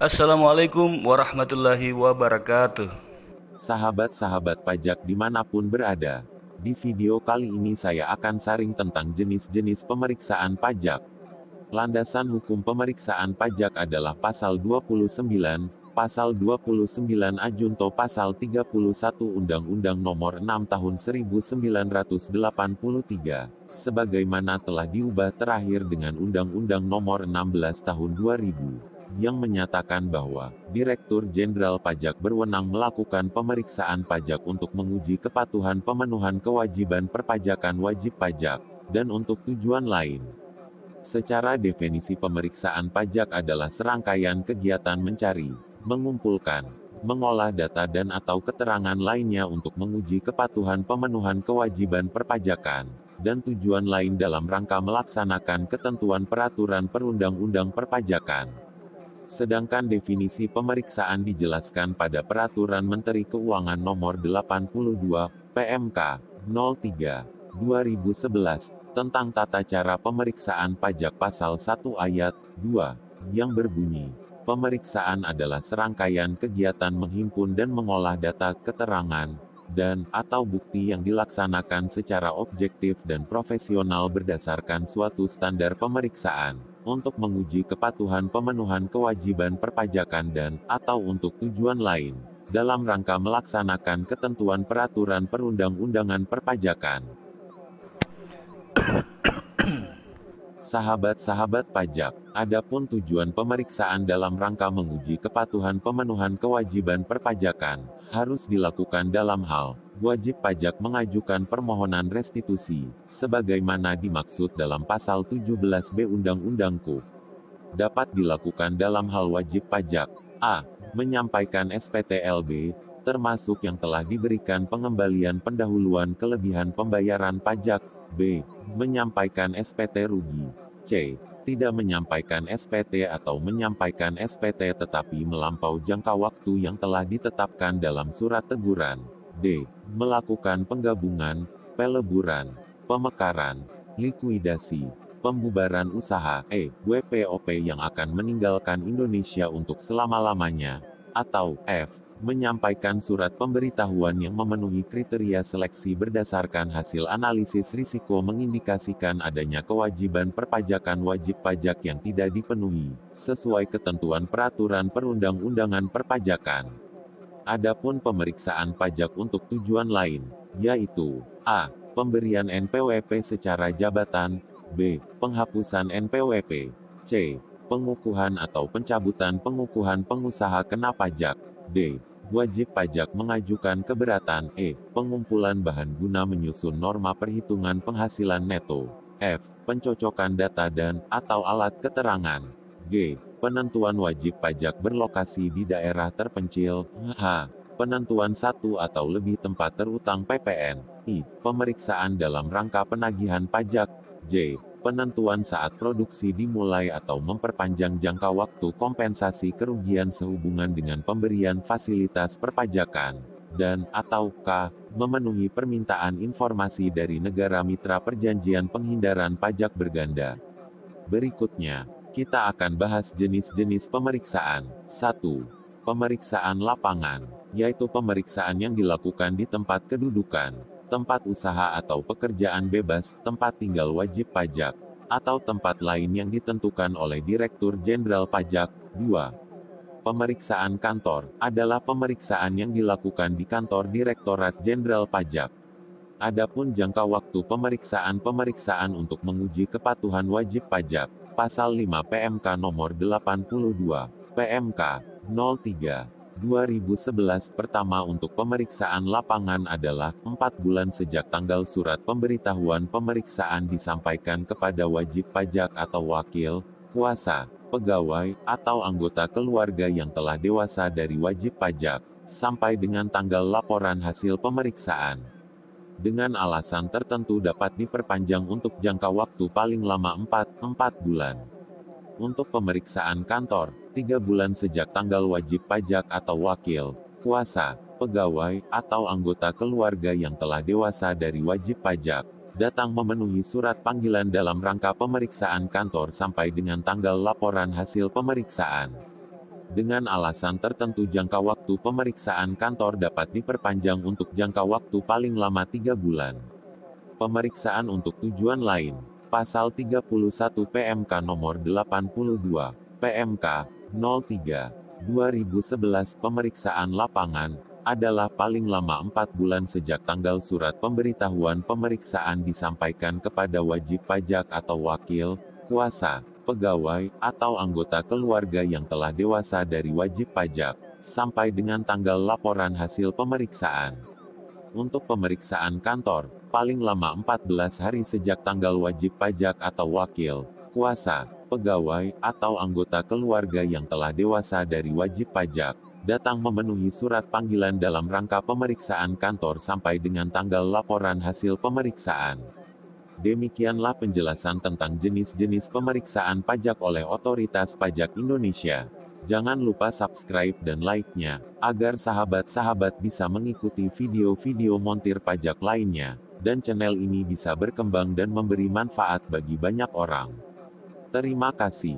Assalamualaikum warahmatullahi wabarakatuh. Sahabat-sahabat pajak dimanapun berada. Di video kali ini saya akan sharing tentang jenis-jenis pemeriksaan pajak. Landasan hukum pemeriksaan pajak adalah Pasal 29, Pasal 29A Junto Pasal 31 Undang-Undang Nomor 6 Tahun 1983, sebagaimana telah diubah terakhir dengan Undang-Undang Nomor 16 Tahun 2000. Yang menyatakan bahwa Direktur Jenderal Pajak berwenang melakukan pemeriksaan pajak untuk menguji kepatuhan pemenuhan kewajiban perpajakan wajib pajak, dan untuk tujuan lain. Secara definisi pemeriksaan pajak adalah serangkaian kegiatan mencari, mengumpulkan, mengolah data dan atau keterangan lainnya untuk menguji kepatuhan pemenuhan kewajiban perpajakan, dan tujuan lain dalam rangka melaksanakan ketentuan peraturan perundang-undang perpajakan. Sedangkan definisi pemeriksaan dijelaskan pada Peraturan Menteri Keuangan Nomor 82, PMK, 03, 2011, tentang tata cara pemeriksaan pajak Pasal 1 Ayat 2, yang berbunyi, pemeriksaan adalah serangkaian kegiatan menghimpun dan mengolah data, keterangan, dan atau bukti yang dilaksanakan secara objektif dan profesional berdasarkan suatu standar pemeriksaan, untuk menguji kepatuhan pemenuhan kewajiban perpajakan dan atau untuk tujuan lain, dalam rangka melaksanakan ketentuan peraturan perundang-undangan perpajakan. Sahabat-sahabat pajak, adapun tujuan pemeriksaan dalam rangka menguji kepatuhan pemenuhan kewajiban perpajakan, harus dilakukan dalam hal, wajib pajak mengajukan permohonan restitusi, sebagaimana dimaksud dalam Pasal 17B Undang-Undang KUP. Dapat dilakukan dalam hal wajib pajak, a. menyampaikan SPT-LB, termasuk yang telah diberikan pengembalian pendahuluan kelebihan pembayaran pajak, b. menyampaikan SPT rugi, c. tidak menyampaikan SPT atau menyampaikan SPT tetapi melampau jangka waktu yang telah ditetapkan dalam surat teguran, d. melakukan penggabungan, peleburan, pemekaran, likuidasi, pembubaran usaha, WPOP yang akan meninggalkan Indonesia untuk selama-lamanya, atau f. menyampaikan surat pemberitahuan yang memenuhi kriteria seleksi berdasarkan hasil analisis risiko mengindikasikan adanya kewajiban perpajakan wajib pajak yang tidak dipenuhi, sesuai ketentuan peraturan perundang-undangan perpajakan. Adapun pemeriksaan pajak untuk tujuan lain, yaitu a. pemberian NPWP secara jabatan, b. penghapusan NPWP, c. pengukuhan atau pencabutan pengukuhan pengusaha kena pajak, d. wajib pajak mengajukan keberatan, pengumpulan bahan guna menyusun norma perhitungan penghasilan neto, f. pencocokan data dan atau alat keterangan, g. penentuan wajib pajak berlokasi di daerah terpencil, h. penentuan satu atau lebih tempat terutang PPN, i. pemeriksaan dalam rangka penagihan pajak, j. penentuan saat produksi dimulai atau memperpanjang jangka waktu kompensasi kerugian sehubungan dengan pemberian fasilitas perpajakan, dan atau k. memenuhi permintaan informasi dari negara mitra perjanjian penghindaran pajak berganda. Berikutnya, kita akan bahas jenis-jenis pemeriksaan. 1. Pemeriksaan lapangan, yaitu pemeriksaan yang dilakukan di tempat kedudukan, tempat usaha atau pekerjaan bebas, tempat tinggal wajib pajak, atau tempat lain yang ditentukan oleh Direktur Jenderal Pajak. 2. Pemeriksaan kantor, adalah pemeriksaan yang dilakukan di kantor Direktorat Jenderal Pajak. Adapun jangka waktu pemeriksaan untuk menguji kepatuhan wajib pajak, Pasal 5 PMK Nomor 82, PMK 03. 2011 pertama untuk pemeriksaan lapangan adalah 4 bulan sejak tanggal surat pemberitahuan pemeriksaan disampaikan kepada wajib pajak atau wakil, kuasa, pegawai, atau anggota keluarga yang telah dewasa dari wajib pajak, sampai dengan tanggal laporan hasil pemeriksaan. Dengan alasan tertentu dapat diperpanjang untuk jangka waktu paling lama 4 bulan. Untuk pemeriksaan kantor, 3 bulan sejak tanggal wajib pajak atau wakil, kuasa, pegawai, atau anggota keluarga yang telah dewasa dari wajib pajak, datang memenuhi surat panggilan dalam rangka pemeriksaan kantor sampai dengan tanggal laporan hasil pemeriksaan. Dengan alasan tertentu jangka waktu pemeriksaan kantor dapat diperpanjang untuk jangka waktu paling lama 3 bulan. Pemeriksaan untuk tujuan lain. Pasal 31 PMK nomor 82, PMK 03/2011 pemeriksaan lapangan adalah paling lama 4 bulan sejak tanggal surat pemberitahuan pemeriksaan disampaikan kepada wajib pajak atau wakil, kuasa, pegawai, atau anggota keluarga yang telah dewasa dari wajib pajak, sampai dengan tanggal laporan hasil pemeriksaan. Untuk pemeriksaan kantor, paling lama 14 hari sejak tanggal wajib pajak atau wakil, kuasa, pegawai, atau anggota keluarga yang telah dewasa dari wajib pajak, datang memenuhi surat panggilan dalam rangka pemeriksaan kantor sampai dengan tanggal laporan hasil pemeriksaan. Demikianlah penjelasan tentang jenis-jenis pemeriksaan pajak oleh Otoritas Pajak Indonesia. Jangan lupa subscribe dan like-nya, agar sahabat-sahabat bisa mengikuti video-video montir pajak lainnya, dan channel ini bisa berkembang dan memberi manfaat bagi banyak orang. Terima kasih.